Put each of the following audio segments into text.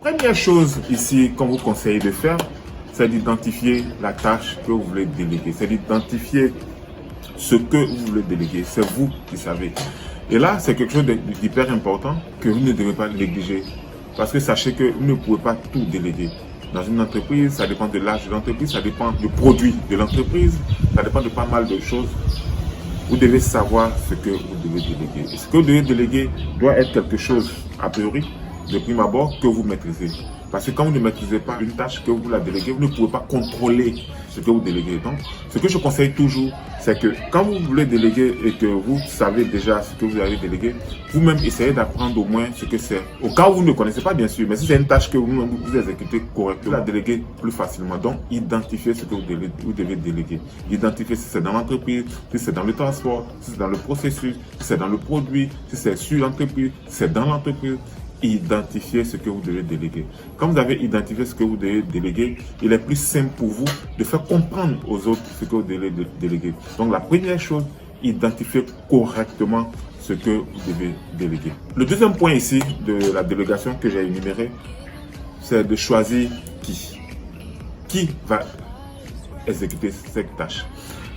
Première chose ici qu'on vous conseille de faire, c'est d'identifier la tâche que vous voulez déléguer. C'est d'identifier ce que vous voulez déléguer. C'est vous qui savez. Et là, c'est quelque chose d'hyper important que vous ne devez pas négliger. Parce que sachez que vous ne pouvez pas tout déléguer. Dans une entreprise, ça dépend de l'âge de l'entreprise, ça dépend du produit de l'entreprise, ça dépend de pas mal de choses. Vous devez savoir ce que vous devez déléguer. Et ce que vous devez déléguer doit être quelque chose, a priori, de prime abord, que vous maîtrisez. Parce que quand vous ne maîtrisez pas une tâche que vous la déléguez, vous ne pouvez pas contrôler ce que vous déléguez. Donc, ce que je conseille toujours, c'est que quand vous voulez déléguer et que vous savez déjà ce que vous avez délégué, vous-même essayez d'apprendre au moins ce que c'est. Au cas où vous ne connaissez pas, bien sûr, mais si c'est une tâche que vous exécutez correctement, vous la déléguez plus facilement. Donc, identifiez ce que vous devez déléguer. Identifiez si c'est dans l'entreprise, si c'est dans le transport, si c'est dans le processus, si c'est dans le produit, si c'est sur l'entreprise, si c'est dans l'entreprise. Identifiez ce que vous devez déléguer. Quand vous avez identifié ce que vous devez déléguer, il est plus simple pour vous de faire comprendre aux autres ce que vous devez déléguer. Donc la première chose, identifiez correctement ce que vous devez déléguer. Le deuxième point ici de la délégation que j'ai énuméré, c'est de choisir qui va exécuter cette tâche.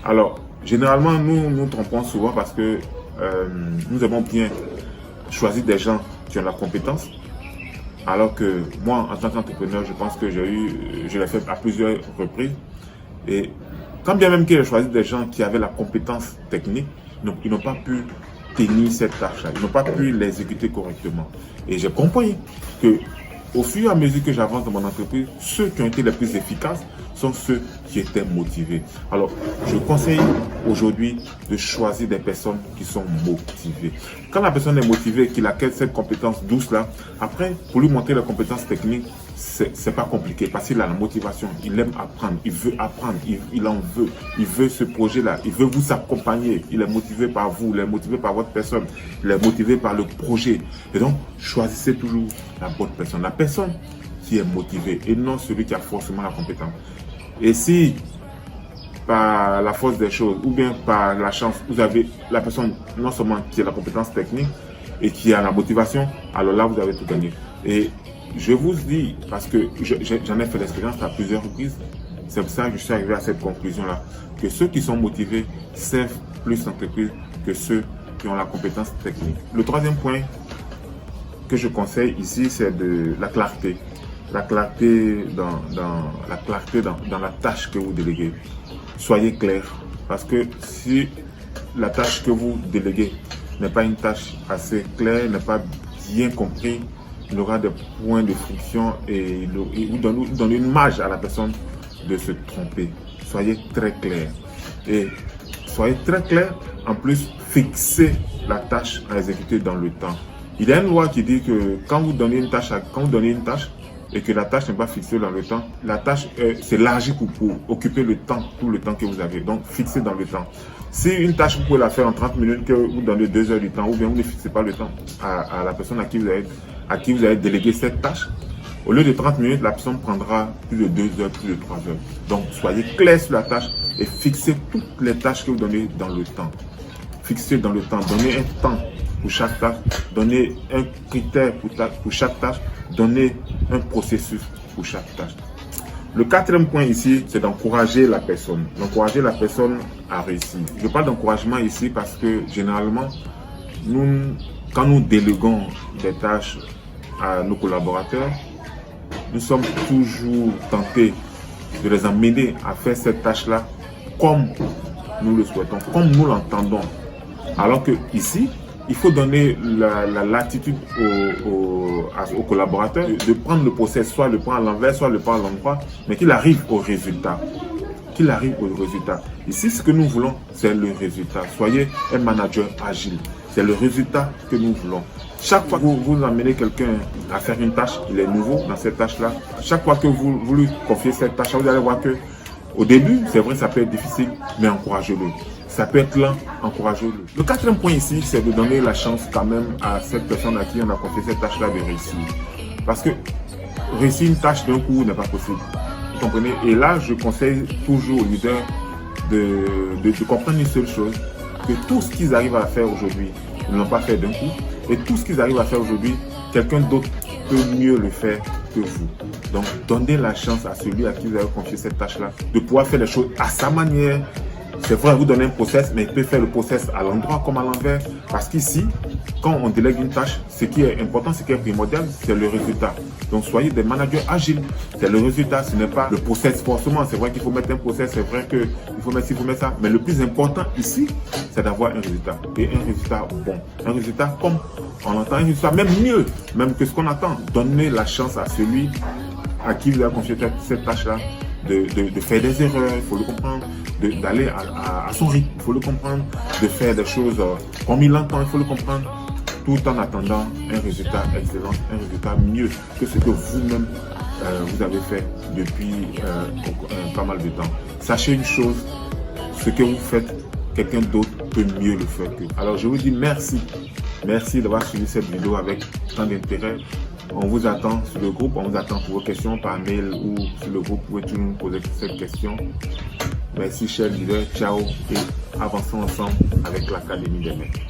Alors, généralement, nous nous trompons souvent parce que nous avons bien choisi des gens qui ont la compétence, alors que moi, en tant qu'entrepreneur, je pense que je l'ai fait à plusieurs reprises. Et quand bien même qu'il ait choisi des gens qui avaient la compétence technique, ils n'ont pas pu tenir cette tâche-là, ils n'ont pas pu l'exécuter correctement. Et j'ai compris que au fur et à mesure que j'avance dans mon entreprise, ceux qui ont été les plus efficaces sont ceux qui étaient motivés. Alors, je conseille aujourd'hui de choisir des personnes qui sont motivées. Quand la personne est motivée, qu'il acquiert cette compétence douce-là, après, pour lui montrer la compétence technique, c'est pas compliqué parce qu'il a la motivation, il aime apprendre, il veut apprendre, il en veut, il veut ce projet-là, il veut vous accompagner, il est motivé par vous, il est motivé par votre personne, il est motivé par le projet. Et donc, choisissez toujours la bonne personne, la personne qui est motivée et non celui qui a forcément la compétence. Et si, par la force des choses ou bien par la chance, vous avez la personne non seulement qui a la compétence technique et qui a la motivation, alors là, vous avez tout gagné. Et je vous dis, parce que j'en ai fait l'expérience à plusieurs reprises, c'est pour ça que je suis arrivé à cette conclusion-là, que ceux qui sont motivés servent plus l'entreprise que ceux qui ont la compétence technique. Le troisième point que je conseille ici, c'est de la clarté. La clarté dans la tâche que vous déléguez. Soyez clair, parce que si la tâche que vous déléguez n'est pas une tâche assez claire, n'est pas bien comprise, il aura des points de friction et vous donne une marge à la personne de se tromper. Soyez très clair. Et soyez très clair, en plus, fixez la tâche à exécuter dans le temps. Il y a une loi qui dit que quand vous donnez une tâche et que la tâche n'est pas fixée dans le temps, la tâche s'élargit pour occuper le temps, tout le temps que vous avez. Donc, fixez dans le temps. Si une tâche, vous pouvez la faire en 30 minutes, que vous donnez 2 heures du temps, ou bien vous ne fixez pas le temps à la personne à qui vous avez délégué cette tâche, au lieu de 30 minutes, la personne prendra plus de 2 heures, plus de 3 heures. Donc, soyez clair sur la tâche et fixez toutes les tâches que vous donnez dans le temps. Fixez dans le temps, donnez un temps pour chaque tâche, donnez un critère pour chaque tâche, donnez un processus pour chaque tâche. Le quatrième point ici, c'est d'encourager la personne. D'encourager la personne à réussir. Je parle d'encouragement ici parce que généralement, quand nous déléguons des tâches à nos collaborateurs, nous sommes toujours tentés de les emmener à faire cette tâche-là comme nous le souhaitons, comme nous l'entendons. Alors que ici, il faut donner la latitude aux collaborateurs de prendre le process, soit le prendre à l'envers, soit le prendre à l'endroit, mais qu'il arrive au résultat. Qu'il arrive au résultat. Ici, ce que nous voulons, c'est le résultat. Soyez un manager agile. C'est le résultat que nous voulons. Chaque fois que vous amenez quelqu'un à faire une tâche, il est nouveau dans cette tâche-là. Chaque fois que vous lui confiez cette tâche, vous allez voir que au début, c'est vrai, ça peut être difficile, mais encouragez-le. Ça peut être lent, encouragez-le. Le quatrième point ici, c'est de donner la chance quand même à cette personne à qui on a confié cette tâche-là de réussir. Parce que réussir une tâche d'un coup n'est pas possible. Vous comprenez? Et là, je conseille toujours aux leaders de comprendre une seule chose, que tout ce qu'ils arrivent à faire aujourd'hui, ils ne l'ont pas fait d'un coup. Et tout ce qu'ils arrivent à faire aujourd'hui, quelqu'un d'autre peut mieux le faire que vous. Donc, donnez la chance à celui à qui vous avez confié cette tâche-là de pouvoir faire les choses à sa manière. C'est vrai, vous donnez un process, mais il peut faire le process à l'endroit comme à l'envers. Parce qu'ici, quand on délègue une tâche, ce qui est important, ce qui est primordial, c'est le résultat. Donc, soyez des managers agiles. C'est le résultat, ce n'est pas le process forcément. C'est vrai qu'il faut mettre un process, c'est vrai qu'il faut mettre ci, il faut mettre ça. Mais le plus important ici, c'est d'avoir un résultat. Et un résultat bon. Un résultat comme on entend, un résultat même mieux, même que ce qu'on attend. Donnez la chance à celui à qui vous avez confié cette tâche-là de faire des erreurs, il faut le comprendre, d'aller à son rythme, il faut le comprendre, de faire des choses comme il l'entend, il faut le comprendre, tout en attendant un résultat excellent, un résultat mieux que ce que vous-même vous avez fait depuis pas mal de temps. Sachez une chose, ce que vous faites, quelqu'un d'autre peut mieux le faire que vous. Alors je vous dis merci. Merci d'avoir suivi cette vidéo avec tant d'intérêt. On vous attend sur le groupe, on vous attend pour vos questions par mail ou sur le groupe. Vous pouvez toujours nous poser cette question. Merci chers leaders, ciao et avançons ensemble avec l'Académie des maîtres.